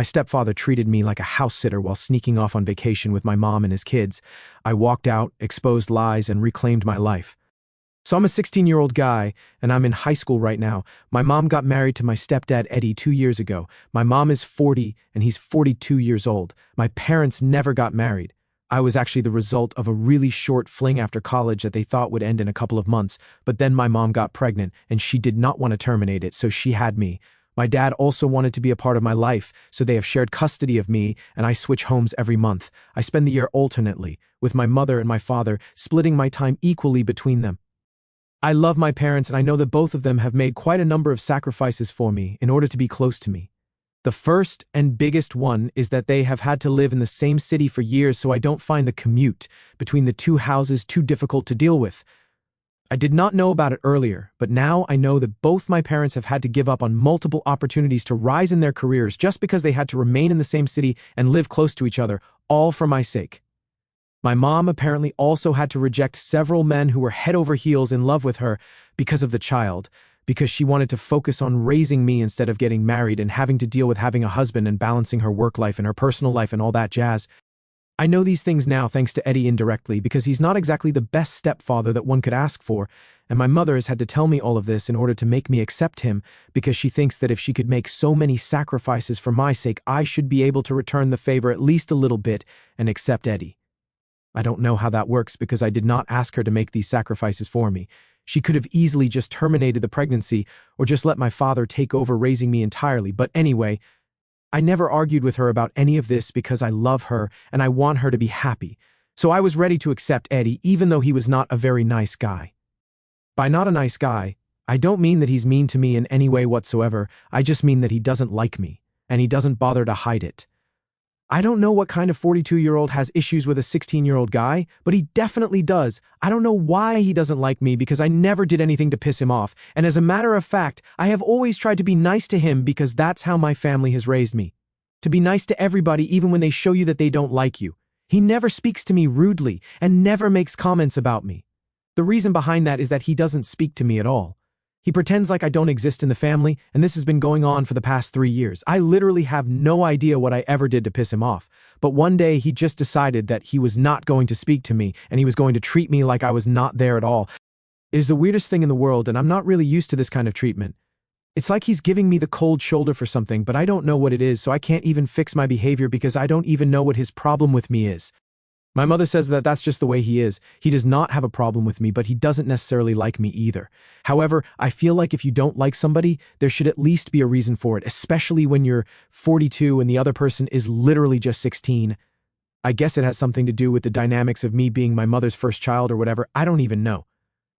My stepfather treated me like a house sitter while sneaking off on vacation with my mom and his kids. I walked out, exposed lies, and reclaimed my life. So I'm a 16-year-old guy, and I'm in high school right now. My mom got married to my stepdad, Eddie, 2 years ago. My mom is 40, and he's 42 years old. My parents never got married. I was actually the result of a really short fling after college that they thought would end in a couple of months, but then my mom got pregnant, and she did not want to terminate it, so she had me. My dad also wanted to be a part of my life, so they have shared custody of me, and I switch homes every month. I spend the year alternately, with my mother and my father, splitting my time equally between them. I love my parents, and I know that both of them have made quite a number of sacrifices for me in order to be close to me. The first and biggest one is that they have had to live in the same city for years, so I don't find the commute between the two houses too difficult to deal with. I did not know about it earlier, but now I know that both my parents have had to give up on multiple opportunities to rise in their careers just because they had to remain in the same city and live close to each other, all for my sake. My mom apparently also had to reject several men who were head over heels in love with her because of the child, because she wanted to focus on raising me instead of getting married and having to deal with having a husband and balancing her work life and her personal life and all that jazz. I know these things now thanks to Eddie indirectly because he's not exactly the best stepfather that one could ask for, and my mother has had to tell me all of this in order to make me accept him because she thinks that if she could make so many sacrifices for my sake, I should be able to return the favor at least a little bit and accept Eddie. I don't know how that works because I did not ask her to make these sacrifices for me. She could have easily just terminated the pregnancy or just let my father take over raising me entirely, but anyway, I never argued with her about any of this because I love her and I want her to be happy. So I was ready to accept Eddie even though he was not a very nice guy. By not a nice guy, I don't mean that he's mean to me in any way whatsoever, I just mean that he doesn't like me, and he doesn't bother to hide it. I don't know what kind of 42-year-old has issues with a 16-year-old guy, but he definitely does. I don't know why he doesn't like me because I never did anything to piss him off, and as a matter of fact, I have always tried to be nice to him because that's how my family has raised me. To be nice to everybody even when they show you that they don't like you. He never speaks to me rudely and never makes comments about me. The reason behind that is that he doesn't speak to me at all. He pretends like I don't exist in the family, and this has been going on for the past 3 years. I literally have no idea what I ever did to piss him off. But one day he just decided that he was not going to speak to me, and he was going to treat me like I was not there at all. It is the weirdest thing in the world, and I'm not really used to this kind of treatment. It's like he's giving me the cold shoulder for something, but I don't know what it is, so I can't even fix my behavior because I don't even know what his problem with me is. My mother says that that's just the way he is. He does not have a problem with me, but he doesn't necessarily like me either. However, I feel like if you don't like somebody, there should at least be a reason for it, especially when you're 42 and the other person is literally just 16. I guess it has something to do with the dynamics of me being my mother's first child or whatever, I don't even know.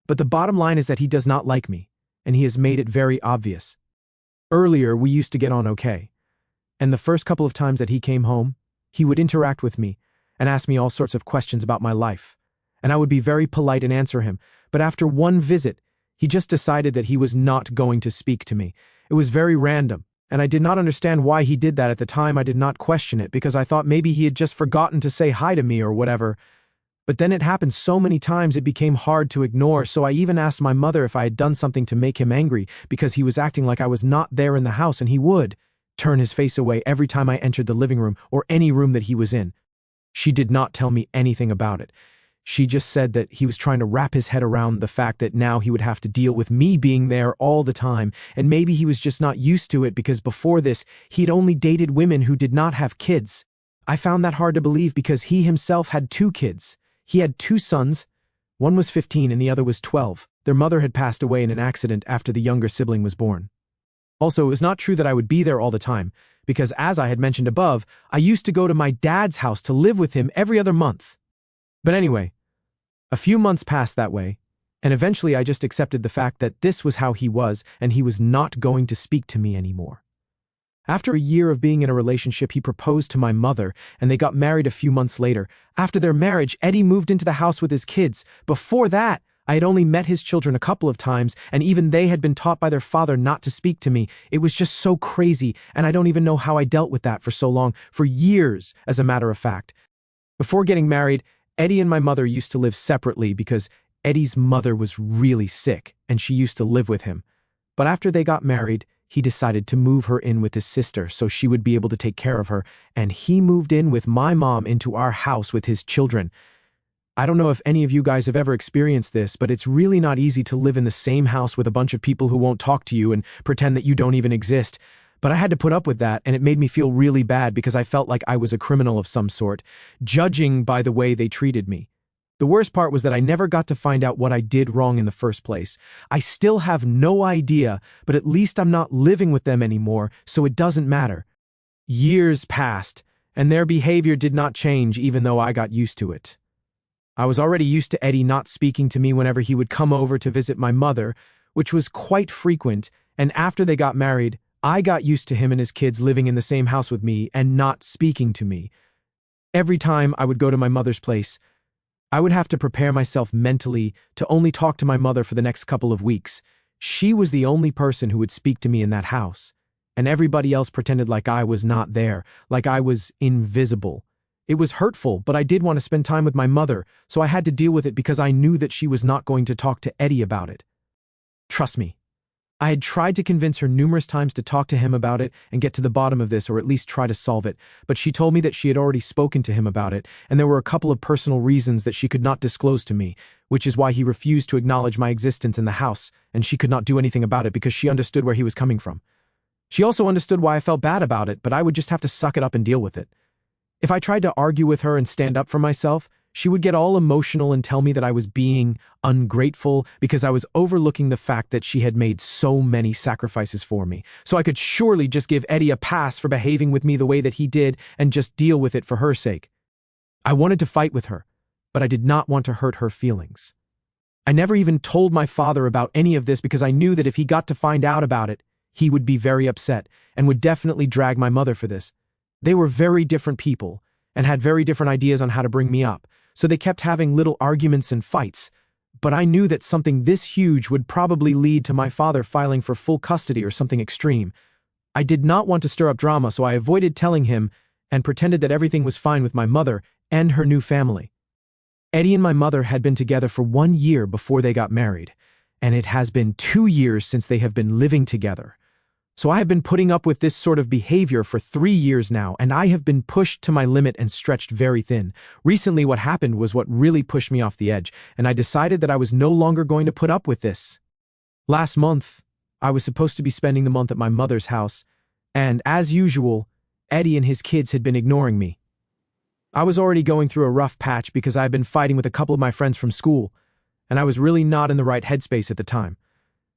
But the bottom line is that he does not like me, and he has made it very obvious. Earlier, we used to get on okay. And the first couple of times that he came home, he would interact with me, and ask me all sorts of questions about my life. And I would be very polite and answer him, but after one visit, he just decided that he was not going to speak to me. It was very random, and I did not understand why he did that at the time. I did not question it, because I thought maybe he had just forgotten to say hi to me or whatever. But then it happened so many times it became hard to ignore, so I even asked my mother if I had done something to make him angry, because he was acting like I was not there in the house, and he would turn his face away every time I entered the living room or any room that he was in. She did not tell me anything about it. She just said that he was trying to wrap his head around the fact that now he would have to deal with me being there all the time, and maybe he was just not used to it because before this, he'd only dated women who did not have kids. I found that hard to believe because he himself had 2 kids. He had 2 sons. One was 15 and the other was 12. Their mother had passed away in an accident after the younger sibling was born. Also, it was not true that I would be there all the time, because as I had mentioned above, I used to go to my dad's house to live with him every other month. But anyway, a few months passed that way, and eventually I just accepted the fact that this was how he was, and he was not going to speak to me anymore. After a year of being in a relationship, he proposed to my mother, and they got married a few months later. After their marriage, Eddie moved into the house with his kids. Before that, I had only met his children a couple of times, and even they had been taught by their father not to speak to me. It was just so crazy, and I don't even know how I dealt with that for so long, for years, as a matter of fact. Before getting married, Eddie and my mother used to live separately because Eddie's mother was really sick, and she used to live with him. But after they got married, he decided to move her in with his sister so she would be able to take care of her, and he moved in with my mom into our house with his children. I don't know if any of you guys have ever experienced this, but it's really not easy to live in the same house with a bunch of people who won't talk to you and pretend that you don't even exist. But I had to put up with that, and it made me feel really bad because I felt like I was a criminal of some sort, judging by the way they treated me. The worst part was that I never got to find out what I did wrong in the first place. I still have no idea, but at least I'm not living with them anymore, so it doesn't matter. Years passed, and their behavior did not change even though I got used to it. I was already used to Eddie not speaking to me whenever he would come over to visit my mother, which was quite frequent, and after they got married, I got used to him and his kids living in the same house with me and not speaking to me. Every time I would go to my mother's place, I would have to prepare myself mentally to only talk to my mother for the next couple of weeks. She was the only person who would speak to me in that house, and everybody else pretended like I was not there, like I was invisible. It was hurtful, but I did want to spend time with my mother, so I had to deal with it because I knew that she was not going to talk to Eddie about it. Trust me, I had tried to convince her numerous times to talk to him about it and get to the bottom of this, or at least try to solve it, but she told me that she had already spoken to him about it, and there were a couple of personal reasons that she could not disclose to me, which is why he refused to acknowledge my existence in the house, and she could not do anything about it because she understood where he was coming from. She also understood why I felt bad about it, but I would just have to suck it up and deal with it. If I tried to argue with her and stand up for myself, she would get all emotional and tell me that I was being ungrateful because I was overlooking the fact that she had made so many sacrifices for me. So I could surely just give Eddie a pass for behaving with me the way that he did and just deal with it for her sake. I wanted to fight with her, but I did not want to hurt her feelings. I never even told my father about any of this because I knew that if he got to find out about it, he would be very upset and would definitely drag my mother for this. They were very different people and had very different ideas on how to bring me up, so they kept having little arguments and fights. But I knew that something this huge would probably lead to my father filing for full custody or something extreme. I did not want to stir up drama, so I avoided telling him and pretended that everything was fine with my mother and her new family. Eddie and my mother had been together for 1 year before they got married, and it has been 2 years since they have been living together. So I have been putting up with this sort of behavior for 3 years now, and I have been pushed to my limit and stretched very thin. Recently, what happened was what really pushed me off the edge, and I decided that I was no longer going to put up with this. Last month, I was supposed to be spending the month at my mother's house, and as usual, Eddie and his kids had been ignoring me. I was already going through a rough patch because I had been fighting with a couple of my friends from school, and I was really not in the right headspace at the time.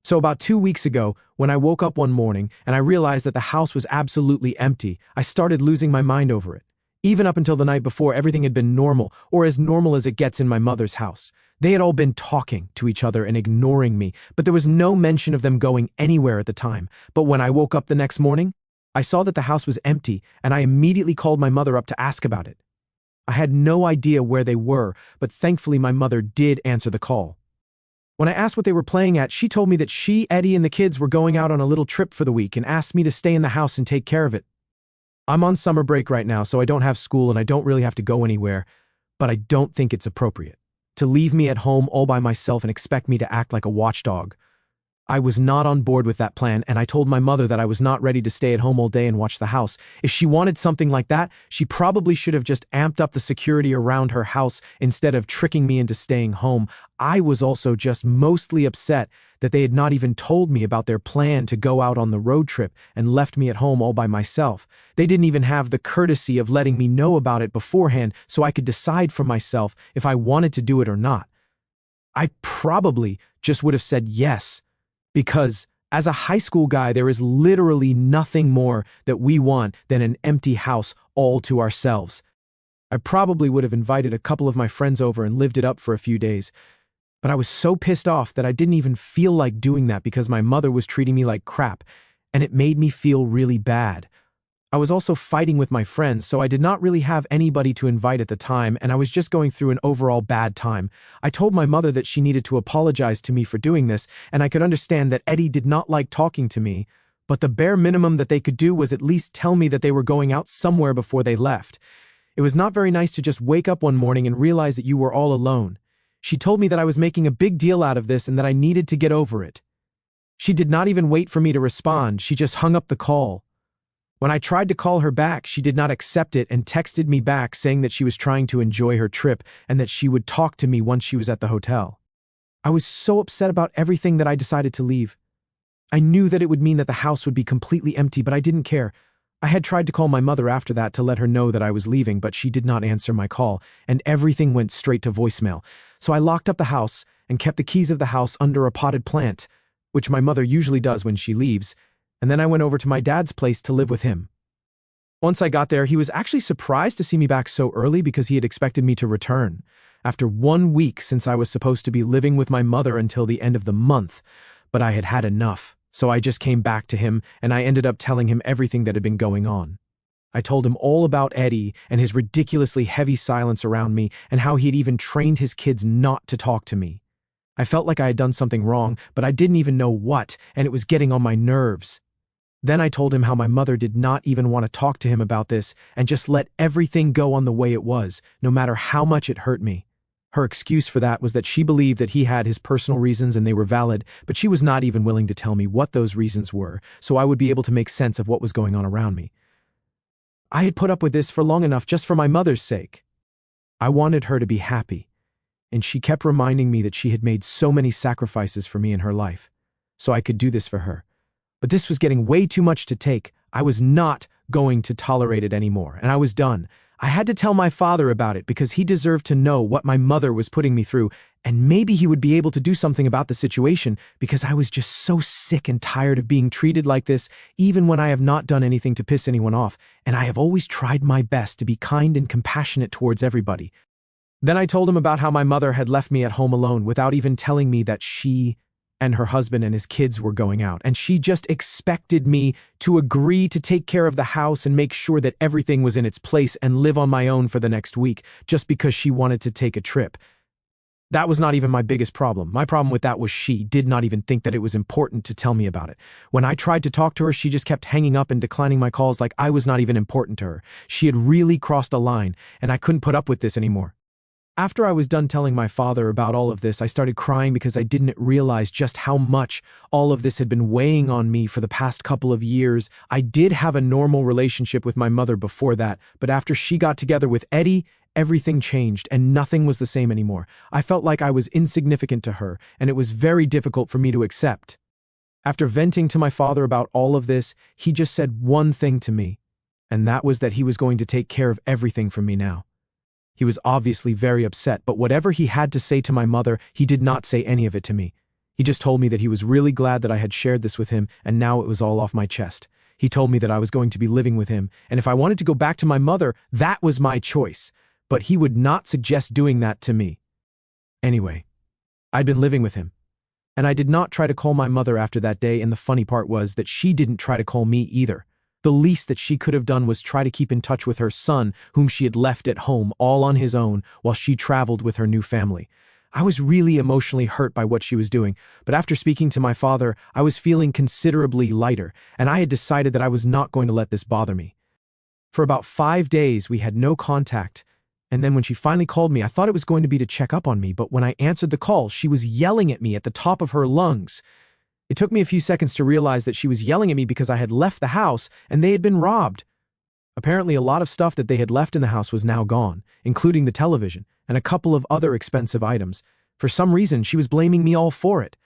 So about 2 weeks ago, when I woke up one morning and I realized that the house was absolutely empty, I started losing my mind over it. Even up until the night before, everything had been normal, or as normal as it gets in my mother's house. They had all been talking to each other and ignoring me, but there was no mention of them going anywhere at the time. But when I woke up the next morning, I saw that the house was empty, and I immediately called my mother up to ask about it. I had no idea where they were, but thankfully my mother did answer the call. When I asked what they were playing at, she told me that she, Eddie, and the kids were going out on a little trip for the week and asked me to stay in the house and take care of it. I'm on summer break right now, so I don't have school and I don't really have to go anywhere, but I don't think it's appropriate to leave me at home all by myself and expect me to act like a watchdog. I was not on board with that plan, and I told my mother that I was not ready to stay at home all day and watch the house. If she wanted something like that, she probably should have just amped up the security around her house instead of tricking me into staying home. I was also just mostly upset that they had not even told me about their plan to go out on the road trip and left me at home all by myself. They didn't even have the courtesy of letting me know about it beforehand so I could decide for myself if I wanted to do it or not. I probably just would have said yes. Because, as a high school guy, there is literally nothing more that we want than an empty house all to ourselves. I probably would have invited a couple of my friends over and lived it up for a few days, but I was so pissed off that I didn't even feel like doing that because my mother was treating me like crap, and it made me feel really bad. I was also fighting with my friends, so I did not really have anybody to invite at the time, and I was just going through an overall bad time. I told my mother that she needed to apologize to me for doing this, and I could understand that Eddie did not like talking to me, but the bare minimum that they could do was at least tell me that they were going out somewhere before they left. It was not very nice to just wake up one morning and realize that you were all alone. She told me that I was making a big deal out of this and that I needed to get over it. She did not even wait for me to respond, she just hung up the call. When I tried to call her back, she did not accept it and texted me back saying that she was trying to enjoy her trip and that she would talk to me once she was at the hotel. I was so upset about everything that I decided to leave. I knew that it would mean that the house would be completely empty, but I didn't care. I had tried to call my mother after that to let her know that I was leaving, but she did not answer my call, and everything went straight to voicemail. So I locked up the house and kept the keys of the house under a potted plant, which my mother usually does when she leaves, and then I went over to my dad's place to live with him. Once I got there, he was actually surprised to see me back so early because he had expected me to return. After 1 week since I was supposed to be living with my mother until the end of the month, but I had had enough. So I just came back to him, and I ended up telling him everything that had been going on. I told him all about Eddie and his ridiculously heavy silence around me and how he had even trained his kids not to talk to me. I felt like I had done something wrong, but I didn't even know what, and it was getting on my nerves. Then I told him how my mother did not even want to talk to him about this and just let everything go on the way it was, no matter how much it hurt me. Her excuse for that was that she believed that he had his personal reasons and they were valid, but she was not even willing to tell me what those reasons were, so I would be able to make sense of what was going on around me. I had put up with this for long enough just for my mother's sake. I wanted her to be happy, and she kept reminding me that she had made so many sacrifices for me in her life, so I could do this for her. But this was getting way too much to take. I was not going to tolerate it anymore, and I was done. I had to tell my father about it because he deserved to know what my mother was putting me through, and maybe he would be able to do something about the situation because I was just so sick and tired of being treated like this, even when I have not done anything to piss anyone off, and I have always tried my best to be kind and compassionate towards everybody. Then I told him about how my mother had left me at home alone without even telling me that she and her husband and his kids were going out, and she just expected me to agree to take care of the house and make sure that everything was in its place and live on my own for the next week, just because she wanted to take a trip. That was not even my biggest problem. My problem with that was she did not even think that it was important to tell me about it. When I tried to talk to her, she just kept hanging up and declining my calls like I was not even important to her. She had really crossed a line, and I couldn't put up with this anymore. After I was done telling my father about all of this, I started crying because I didn't realize just how much all of this had been weighing on me for the past couple of years. I did have a normal relationship with my mother before that, but after she got together with Eddie, everything changed and nothing was the same anymore. I felt like I was insignificant to her, and it was very difficult for me to accept. After venting to my father about all of this, he just said one thing to me, and that was that he was going to take care of everything for me now. He was obviously very upset, but whatever he had to say to my mother, he did not say any of it to me. He just told me that he was really glad that I had shared this with him, and now it was all off my chest. He told me that I was going to be living with him, and if I wanted to go back to my mother, that was my choice, but he would not suggest doing that to me. Anyway, I'd been living with him, and I did not try to call my mother after that day, and the funny part was that she didn't try to call me either. The least that she could have done was try to keep in touch with her son, whom she had left at home all on his own while she traveled with her new family. I was really emotionally hurt by what she was doing, but after speaking to my father, I was feeling considerably lighter, and I had decided that I was not going to let this bother me. For about 5 days, we had no contact, and then when she finally called me, I thought it was going to be to check up on me, but when I answered the call, she was yelling at me at the top of her lungs. It took me a few seconds to realize that she was yelling at me because I had left the house and they had been robbed. Apparently, a lot of stuff that they had left in the house was now gone, including the television and a couple of other expensive items. For some reason, she was blaming me all for it.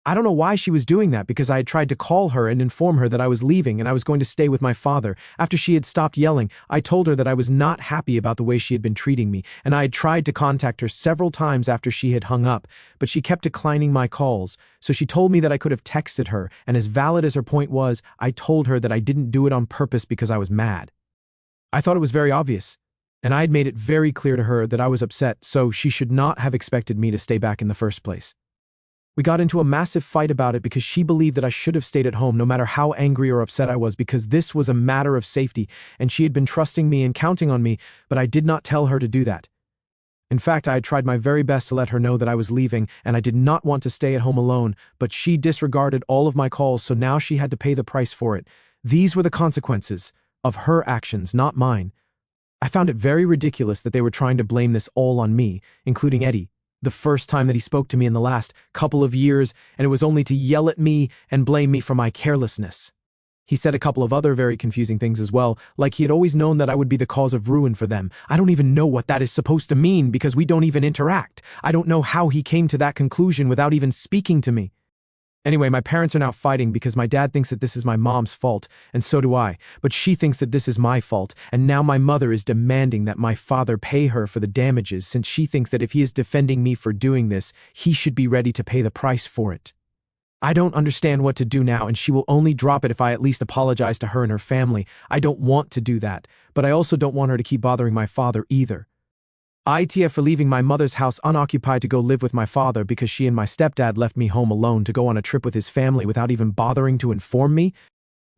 I don't know why she was doing that because I had tried to call her and inform her that I was leaving and I was going to stay with my father. After she had stopped yelling, I told her that I was not happy about the way she had been treating me, and I had tried to contact her several times after she had hung up, but she kept declining my calls, so she told me that I could have texted her, and as valid as her point was, I told her that I didn't do it on purpose because I was mad. I thought it was very obvious, and I had made it very clear to her that I was upset, so she should not have expected me to stay back in the first place. We got into a massive fight about it because she believed that I should have stayed at home no matter how angry or upset I was because this was a matter of safety and she had been trusting me and counting on me, but I did not tell her to do that. In fact, I had tried my very best to let her know that I was leaving and I did not want to stay at home alone, but she disregarded all of my calls, so now she had to pay the price for it. These were the consequences of her actions, not mine. I found it very ridiculous that they were trying to blame this all on me, including Eddie. The first time that he spoke to me in the last couple of years, and it was only to yell at me and blame me for my carelessness. He said a couple of other very confusing things as well, like he had always known that I would be the cause of ruin for them. I don't even know what that is supposed to mean because we don't even interact. I don't know how he came to that conclusion without even speaking to me. Anyway, my parents are now fighting because my dad thinks that this is my mom's fault, and so do I, but she thinks that this is my fault, and now my mother is demanding that my father pay her for the damages since she thinks that if he is defending me for doing this, he should be ready to pay the price for it. I don't understand what to do now, and she will only drop it if I at least apologize to her and her family. I don't want to do that, but I also don't want her to keep bothering my father either. ITF for leaving my mother's house unoccupied to go live with my father because she and my stepdad left me home alone to go on a trip with his family without even bothering to inform me.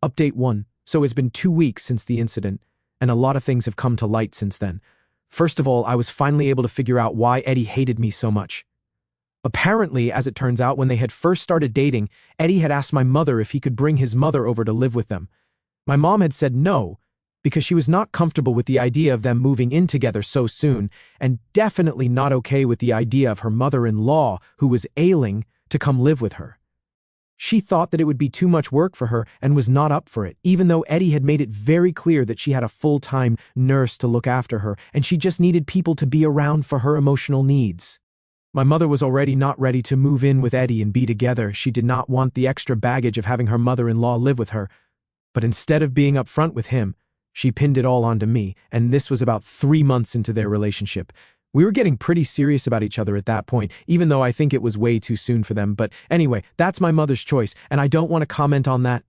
Update 1. So it's been 2 weeks since the incident, and a lot of things have come to light since then. First of all, I was finally able to figure out why Eddie hated me so much. Apparently, as it turns out, when they had first started dating, Eddie had asked my mother if he could bring his mother over to live with them. My mom had said no, because she was not comfortable with the idea of them moving in together so soon, and definitely not okay with the idea of her mother-in-law, who was ailing, to come live with her. She thought that it would be too much work for her and was not up for it, even though Eddie had made it very clear that she had a full-time nurse to look after her, and she just needed people to be around for her emotional needs. My mother was already not ready to move in with Eddie and be together. She did not want the extra baggage of having her mother-in-law live with her. But instead of being upfront with him, she pinned it all onto me, and this was about 3 months into their relationship. We were getting pretty serious about each other at that point, even though I think it was way too soon for them. But anyway, that's my mother's choice, and I don't want to comment on that.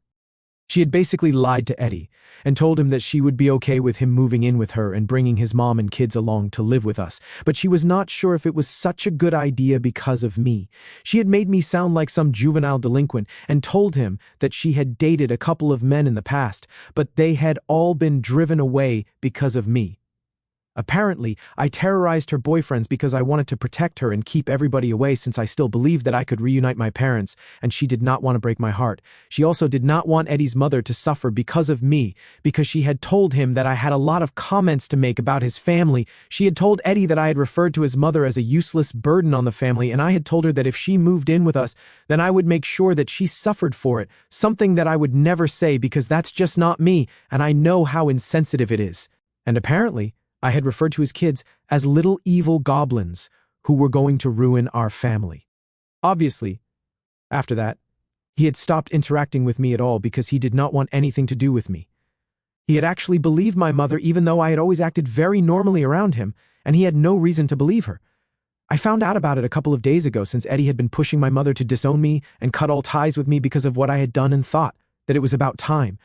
She had basically lied to Eddie and told him that she would be okay with him moving in with her and bringing his mom and kids along to live with us, but she was not sure if it was such a good idea because of me. She had made me sound like some juvenile delinquent and told him that she had dated a couple of men in the past, but they had all been driven away because of me. Apparently, I terrorized her boyfriends because I wanted to protect her and keep everybody away since I still believed that I could reunite my parents, and she did not want to break my heart. She also did not want Eddie's mother to suffer because of me, because she had told him that I had a lot of comments to make about his family. She had told Eddie that I had referred to his mother as a useless burden on the family, and I had told her that if she moved in with us, then I would make sure that she suffered for it, something that I would never say because that's just not me, and I know how insensitive it is. And apparently, I had referred to his kids as little evil goblins who were going to ruin our family. Obviously, after that, he had stopped interacting with me at all because he did not want anything to do with me. He had actually believed my mother even though I had always acted very normally around him, and he had no reason to believe her. I found out about it a couple of days ago since Eddie had been pushing my mother to disown me and cut all ties with me because of what I had done and thought that it was about time.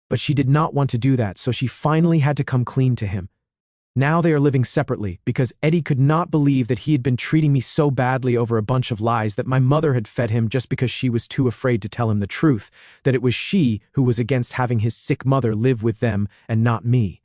But she did not want to do that, so she finally had to come clean to him. Now they are living separately because Eddie could not believe that he had been treating me so badly over a bunch of lies that my mother had fed him just because she was too afraid to tell him the truth, that it was she who was against having his sick mother live with them and not me.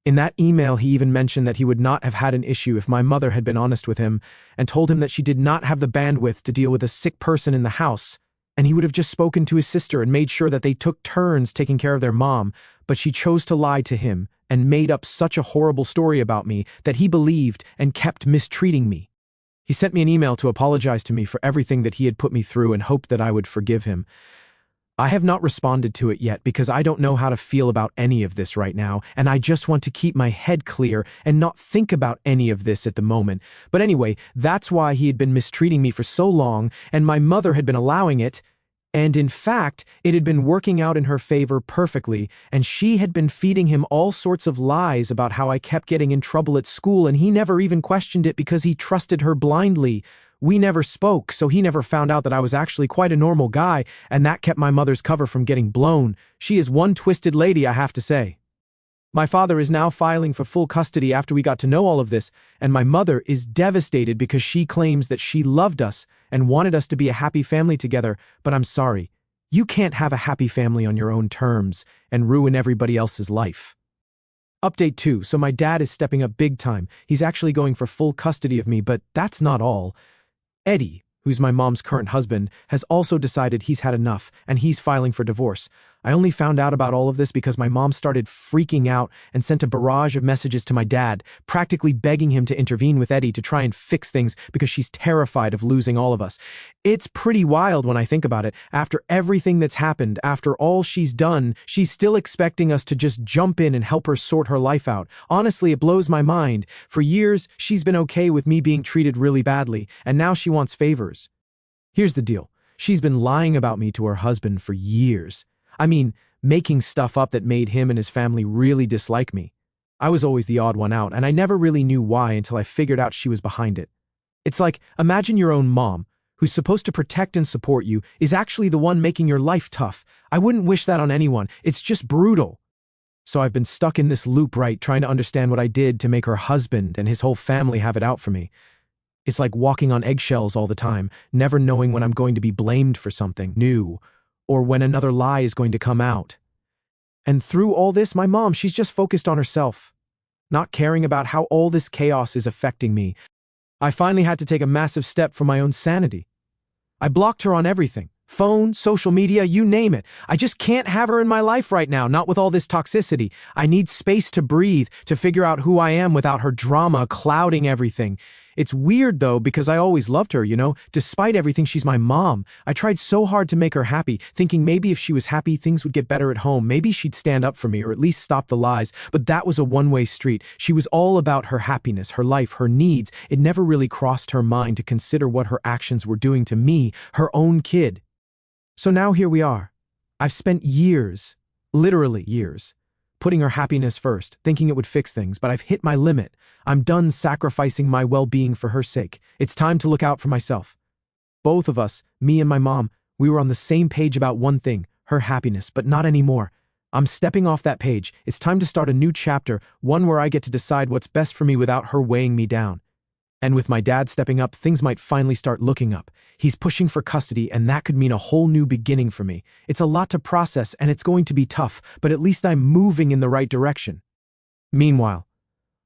In that email, he even mentioned that he would not have had an issue if my mother had been honest with him and told him that she did not have the bandwidth to deal with a sick person in the house, and he would have just spoken to his sister and made sure that they took turns taking care of their mom, but she chose to lie to him and made up such a horrible story about me that he believed and kept mistreating me. He sent me an email to apologize to me for everything that he had put me through and hoped that I would forgive him. I have not responded to it yet because I don't know how to feel about any of this right now, and I just want to keep my head clear and not think about any of this at the moment. But anyway, that's why he had been mistreating me for so long, and my mother had been allowing it. And in fact, it had been working out in her favor perfectly, and she had been feeding him all sorts of lies about how I kept getting in trouble at school, and he never even questioned it because he trusted her blindly. We never spoke, so he never found out that I was actually quite a normal guy, and that kept my mother's cover from getting blown. She is one twisted lady, I have to say. My father is now filing for full custody after we got to know all of this, and my mother is devastated because she claims that she loved us and wanted us to be a happy family together, but I'm sorry. You can't have a happy family on your own terms and ruin everybody else's life. Update 2. So my dad is stepping up big time. He's actually going for full custody of me, but that's not all. Eddie, who's my mom's current husband, has also decided he's had enough, and he's filing for divorce. I only found out about all of this because my mom started freaking out and sent a barrage of messages to my dad, practically begging him to intervene with Eddie to try and fix things because she's terrified of losing all of us. It's pretty wild when I think about it. After everything that's happened, after all she's done, she's still expecting us to just jump in and help her sort her life out. Honestly, it blows my mind. For years, she's been okay with me being treated really badly, and now she wants favors. Here's the deal. She's been lying about me to her husband for years. I mean, making stuff up that made him and his family really dislike me. I was always the odd one out, and I never really knew why until I figured out she was behind it. It's like, imagine your own mom, who's supposed to protect and support you, is actually the one making your life tough. I wouldn't wish that on anyone. It's just brutal. So I've been stuck in this loop, right, trying to understand what I did to make her husband and his whole family have it out for me. It's like walking on eggshells all the time, never knowing when I'm going to be blamed for something new, or when another lie is going to come out. And through all this, my mom, she's just focused on herself, not caring about how all this chaos is affecting me. I finally had to take a massive step for my own sanity. I blocked her on everything. Phone, social media, you name it. I just can't have her in my life right now, not with all this toxicity. I need space to breathe, to figure out who I am without her drama clouding everything. It's weird though, because I always loved her, despite everything, she's my mom. I tried so hard to make her happy, thinking maybe if she was happy, things would get better at home. Maybe she'd stand up for me or at least stop the lies. But that was a one-way street. She was all about her happiness, her life, her needs. It never really crossed her mind to consider what her actions were doing to me, her own kid. So now here we are. I've spent years, literally years, putting her happiness first, thinking it would fix things, but I've hit my limit. I'm done sacrificing my well-being for her sake. It's time to look out for myself. Both of us, me and my mom, we were on the same page about one thing, her happiness, but not anymore. I'm stepping off that page. It's time to start a new chapter, one where I get to decide what's best for me without her weighing me down. And with my dad stepping up, things might finally start looking up. He's pushing for custody, and that could mean a whole new beginning for me. It's a lot to process, and it's going to be tough, but at least I'm moving in the right direction. Meanwhile,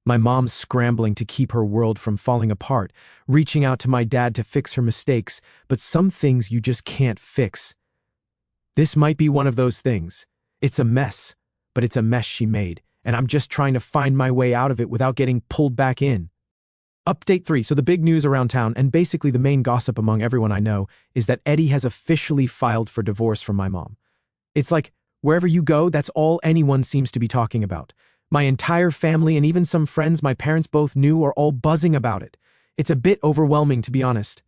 my mom's scrambling to keep her world from falling apart, reaching out to my dad to fix her mistakes, but some things you just can't fix. This might be one of those things. It's a mess, but it's a mess she made, and I'm just trying to find my way out of it without getting pulled back in. Update 3. So the big news around town, and basically the main gossip among everyone I know, is that Eddie has officially filed for divorce from my mom. It's like, wherever you go, that's all anyone seems to be talking about. My entire family and even some friends my parents both knew are all buzzing about it. It's a bit overwhelming, to be honest.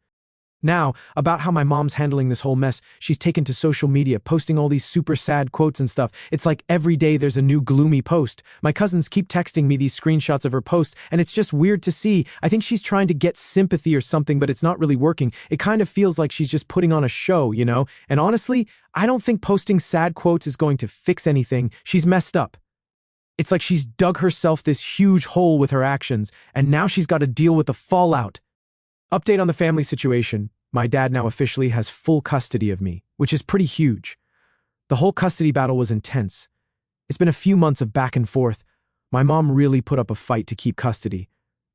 Now, about how my mom's handling this whole mess, she's taken to social media, posting all these super sad quotes and stuff. It's like every day there's a new gloomy post. My cousins keep texting me these screenshots of her posts, and it's just weird to see. I think she's trying to get sympathy or something, but it's not really working. It kind of feels like she's just putting on a show, And honestly, I don't think posting sad quotes is going to fix anything. She's messed up. It's like she's dug herself this huge hole with her actions, and now she's got to deal with the fallout. Update on the family situation. My dad now officially has full custody of me, which is pretty huge. The whole custody battle was intense. It's been a few months of back and forth. My mom really put up a fight to keep custody,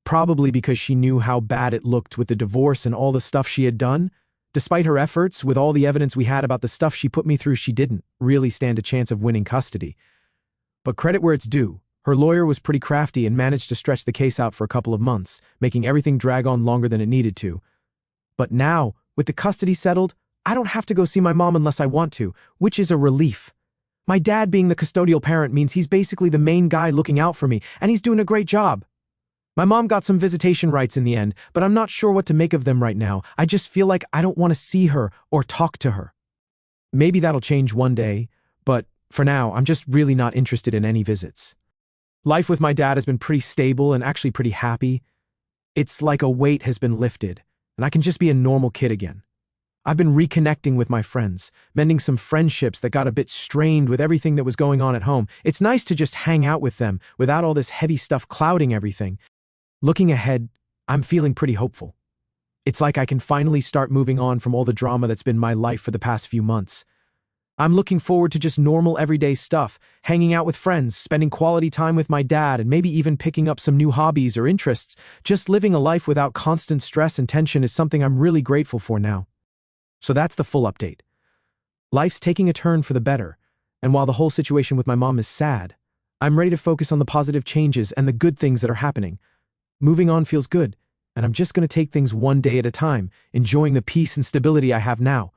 probably because she knew how bad it looked with the divorce and all the stuff she had done. Despite her efforts, with all the evidence we had about the stuff she put me through, she didn't really stand a chance of winning custody. But credit where it's due. Her lawyer was pretty crafty and managed to stretch the case out for a couple of months, making everything drag on longer than it needed to. But now, with the custody settled, I don't have to go see my mom unless I want to, which is a relief. My dad being the custodial parent means he's basically the main guy looking out for me, and he's doing a great job. My mom got some visitation rights in the end, but I'm not sure what to make of them right now. I just feel like I don't want to see her or talk to her. Maybe that'll change one day, but for now, I'm just really not interested in any visits. Life with my dad has been pretty stable and actually pretty happy. It's like a weight has been lifted, and I can just be a normal kid again. I've been reconnecting with my friends, mending some friendships that got a bit strained with everything that was going on at home. It's nice to just hang out with them without all this heavy stuff clouding everything. Looking ahead, I'm feeling pretty hopeful. It's like I can finally start moving on from all the drama that's been my life for the past few months. I'm looking forward to just normal everyday stuff, hanging out with friends, spending quality time with my dad, and maybe even picking up some new hobbies or interests. Just living a life without constant stress and tension is something I'm really grateful for now. So that's the full update. Life's taking a turn for the better, And while the whole situation with my mom is sad, I'm ready to focus on the positive changes and the good things that are happening. Moving on feels good, and I'm just going to take things one day at a time, enjoying the peace and stability I have now.